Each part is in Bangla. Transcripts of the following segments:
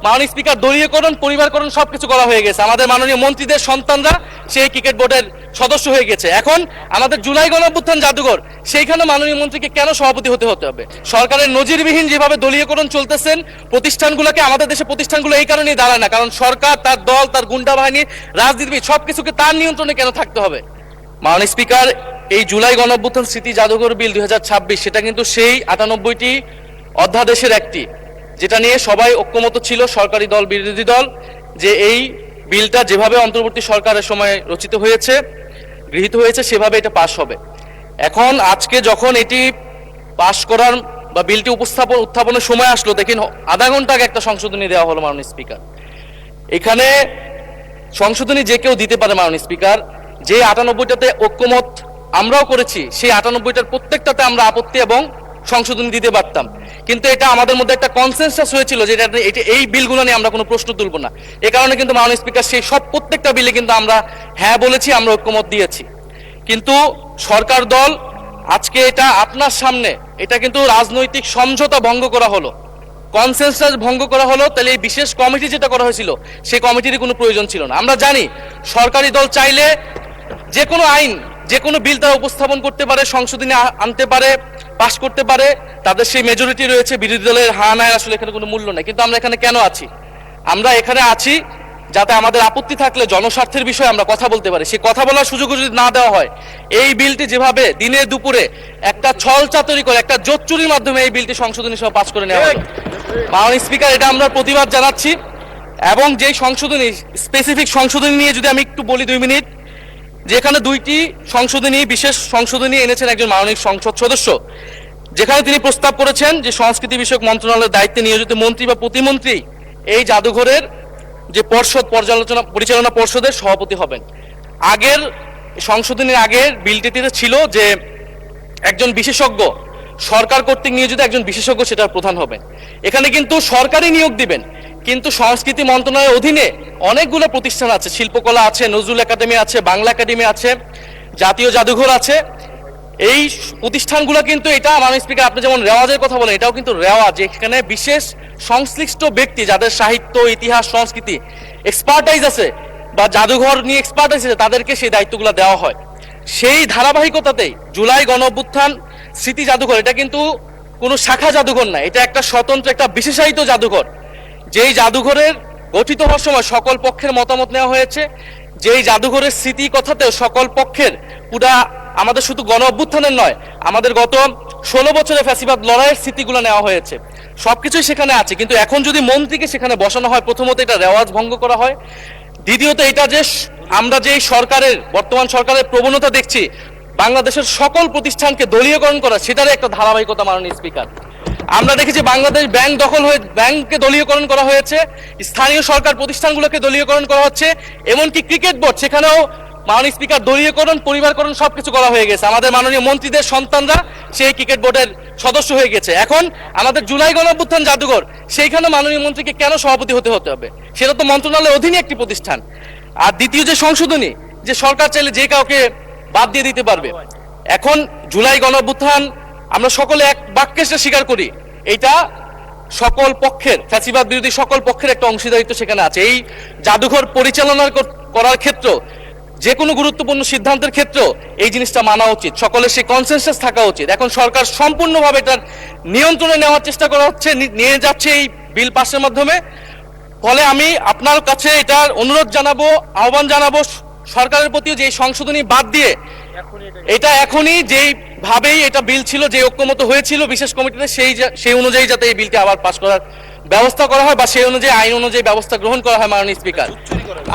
মাননীয় স্পিকার দলীয়করণ পরিবারকরণ সবকিছু করা হয়ে গেছে। আমাদের মাননীয় মন্ত্রীদের সন্তানরা সেই ক্রিকেট বোর্ডের সদস্য হয়ে গেছে। এখন আমাদের জুলাই গণঅভ্যুত্থান জাদুঘর, সেইখানে মাননীয় মন্ত্রীকে কেন সভাপতি হতে হবে? সরকারের নজিরবিহীন যেভাবে দলীয়করণ চলতেছেন প্রতিষ্ঠানগুলোকে, আমাদের দেশে প্রতিষ্ঠানগুলো এই কারণেই দাঁড়ায় না, কারণ সরকার, তার দল, তার গুন্ডা বাহিনী, রাজনীতিবিদ সবকিছুকে তার নিয়ন্ত্রণে কেন থাকতে হবে? মাননীয় স্পিকার, এই জুলাই গণঅভ্যুত্থান স্মৃতি জাদুঘর বিল 2026 সেটা কিন্তু সেই 98টি অধ্যাদেশের একটি, যেটা নিয়ে সবাই ঐক্যমত ছিল, সরকারি দল, বিরোধী দল, যে এই বিলটা যেভাবে অন্তর্বর্তী সরকারের সময় রচিত হয়েছে, গৃহীত হয়েছে, সেভাবে এটা পাশ হবে। এখন আজকে যখন এটি পাশ করার বা বিলটি উত্থাপনের সময় আসলো, দেখেন আধা ঘন্টা আগে একটা সংশোধনী দেওয়া হলো মাননীয় স্পিকার। এখানে সংশোধনী যে কেউ দিতে পারে মাননীয় স্পিকার। যে 98টাতে ঐক্যমত আমরাও করেছি, সেই 98টার প্রত্যেকটাতে আমরা আপত্তি এবং সংশোধনী দিতে পারতাম, কিন্তু এটা আমাদের মধ্যে একটা কনসেনসাস হয়েছিল যে এই বিলগুলো নিয়ে আমরা কোনো প্রশ্ন তুলব না। এই কারণে কিন্তু মাননীয় স্পিকার সেই সব প্রত্যেকটা বিলে কিন্তু আমরা হ্যাঁ বলেছি, আমরা ঐক্যমত দিয়েছি। কিন্তু সরকার দল আজকে এটা আপনার সামনে, এটা কিন্তু রাজনৈতিক সমঝোতা ভঙ্গ করা হলো, কনসেনসাস ভঙ্গ করা হলো। তাহলে এই বিশেষ কমিটি যেটা করা হয়েছিল, সেই কমিটির কোনো প্রয়োজন ছিল না। আমরা জানি সরকারি দল চাইলে যে কোনো আইন, যে কোনো বিল তারা উপস্থাপন করতে পারে, সংশোধনী আনতে পারে, পাশ করতে পারে, তাদের সেই মেজরিটি রয়েছে। বিরোধী দলের হ্যাঁ নাই আসলে এখানে কোনো মূল্য নেই। কিন্তু আমরা এখানে কেন আছি? আমরা এখানে আছি যাতে আমাদের আপত্তি থাকলে জনস্বার্থের বিষয়ে আমরা কথা বলতে পারি। সেই কথা বলার সুযোগ যদি না দেওয়া হয়, এই বিলটি যেভাবে দিনে দুপুরে একটা ছল চাতুরি করে, একটা জোচ্চুরির মাধ্যমে এই বিলটি সংশোধনী সহ পাশ করে নেওয়া হয়, মাননীয় স্পিকার, এটা আমরা প্রতিবাদ জানাচ্ছি। এবং যেই সংশোধনী, স্পেসিফিক সংশোধনী নিয়ে যদি আমি একটু বলি 2 মিনিট, যেখানে 2টি সংশোধনী, বিশেষ সংশোধনী এনেছেন একজন মাননীয় সংসদ সদস্য, যেখানে তিনি প্রস্তাব করেছেন যে সংস্কৃতি বিষয়ক মন্ত্রণালয়ের দায়িত্বে নিয়োজিত মন্ত্রী বা প্রতিমন্ত্রী এই জাদুঘরের যে পরিচালনা পর্ষদের সভাপতি হবেন। আগের সংশোধনীর আগের বিলটিতে ছিল যে একজন বিশেষজ্ঞ, সরকার কর্তৃক নিয়োজিত একজন বিশেষজ্ঞ সেটার প্রধান হবেন। এখানে কিন্তু সরকারই নিয়োগ দিবেন, কিন্তু সংস্কৃতি মন্ত্রণালয়ের অধীনে অনেকগুলো প্রতিষ্ঠান আছে, শিল্পকলা আছে, নজরুল একাডেমি আছে, বাংলা একাডেমি আছে, জাতীয় জাদুঘর আছে। এই প্রতিষ্ঠানগুলো কিন্তু, এটা মাননীয় স্পিকার আপনি যেমন রেওয়াজের কথা বলেন, এটাও কিন্তু রেওয়াজ, এখানে বিশেষ সংশ্লিষ্ট ব্যক্তি যাদের সাহিত্য, ইতিহাস, সংস্কৃতি এক্সপার্টাইজ আছে বা জাদুঘর নিয়ে এক্সপার্টাইজ আছে, তাদেরকে সেই দায়িত্বগুলো দেওয়া হয়। সেই ধারাবাহিকতাতেই জুলাই গণঅভ্যুত্থান স্মৃতি জাদুঘর, এটা কিন্তু কোনো শাখা জাদুঘর না, এটা একটা স্বতন্ত্র, একটা বিশেষায়িত জাদুঘর। যেই জাদুঘরের গঠিত হওয়ার সময় সকল পক্ষের মতামত নেওয়া হয়েছে, যেই জাদুঘরের স্মৃতি কথাতেও সকল পক্ষের, পুরা আমাদের শুধু গণ অভ্যুত্থানের নয়, আমাদের গত 16 বছরের ফ্যাসিবাদ লড়াইয়ের স্মৃতিগুলো নেওয়া হয়েছে, সবকিছুই সেখানে আছে। কিন্তু এখন যদি মন্ত্রীকে সেখানে বসানো হয়, প্রথমত এটা রেওয়াজ ভঙ্গ করা হয়, দ্বিতীয়ত এটা যে আমরা যে সরকারের, বর্তমান সরকারের প্রবণতা দেখছি বাংলাদেশের সকল প্রতিষ্ঠানকে দলীয়করণ করা, সেটারই একটা ধারাবাহিকতা মাননীয় স্পিকার। আমরা দেখেছি বাংলাদেশ ব্যাংক দখল হয়ে, ব্যাংককে দলীয়করণ করা হয়েছে, স্থানীয় সরকার প্রতিষ্ঠানগুলোকে দলীয়করণ করা হচ্ছে, এমনকি ক্রিকেট বোর্ড, সেখানেও মাননীয় স্পিকার দলীয়করণ পরিবারকরণ সবকিছু করা হয়ে গেছে। আমাদের মাননীয় মন্ত্রীদের সন্তানরা সেই ক্রিকেট বোর্ডের সদস্য হয়ে গেছে। এখন আমাদের জুলাই গণঅভ্যুত্থান জাদুঘর, সেইখানে মাননীয় মন্ত্রীকে কেন সভাপতি হতে হবে? সেটা তো মন্ত্রণালয়ের অধীনে একটি প্রতিষ্ঠান। আর দ্বিতীয় যে সংশোধনী, যে সরকার চাইলে যে কাউকে বাদ দিয়ে দিতে পারবে। এখন জুলাই গণঅভ্যুত্থান আমরা সকলে এক বাক্যে স্বীকার করি, এটা সকল পক্ষের, ফ্যাসিবাদ বিরোধী সকল পক্ষের একটা অংশীদারিত্ব সেখানে আছে। এই জাদুঘর পরিচালনা করার ক্ষেত্র, যে কোনো গুরুত্বপূর্ণ সিদ্ধান্তের ক্ষেত্রে এই জিনিসটা মানা উচিত, সকলের সেই কনসেনসাস থাকা উচিত। এখন সরকার সম্পূর্ণভাবে এটার নিয়ন্ত্রণে নেওয়ার চেষ্টা করা হচ্ছে, নিয়ে যাচ্ছে এই বিল পাসের মাধ্যমে। ফলে আমি আপনার কাছে এটার অনুরোধ জানাবো, আহ্বান জানাবো সরকারের প্রতিও, যে সংশোধনী বাদ দিয়ে এটা এখনই যেই ভাবেই এটা বিল ছিল, যে ঐক্যমত হয়েছিল বিশেষ কমিটিতে, সেই অনুযায়ী যাতে এই বিলটি আবার পাস করার ব্যবস্থা করা হয়, বা সেই অনুযায়ী আইন অনুযায়ী ব্যবস্থা গ্রহণ করা হয় মাননীয় স্পিকার।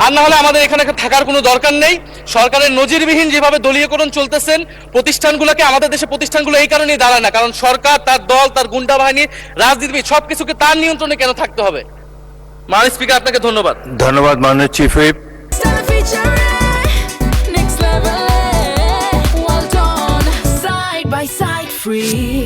আর না হলে আমাদের এখানে থাকার কোনো দরকার নেই। সরকারের নজিরবিহীন যেভাবে দলীয়করণ চলতেছেন প্রতিষ্ঠানগুলোকে, আমাদের দেশে প্রতিষ্ঠানগুলো এই কারণেই দাঁড়ায় না, কারণ সরকার, তার দল, তার গুন্ডা বাহিনী, রাজনীতিবিদ সবকিছুকে তার নিয়ন্ত্রণে কেন থাকতে হবে? মাননীয় স্পিকার, আপনাকে ধন্যবাদ। ধন্যবাদ মাননীয় চিফ হুইপ। Free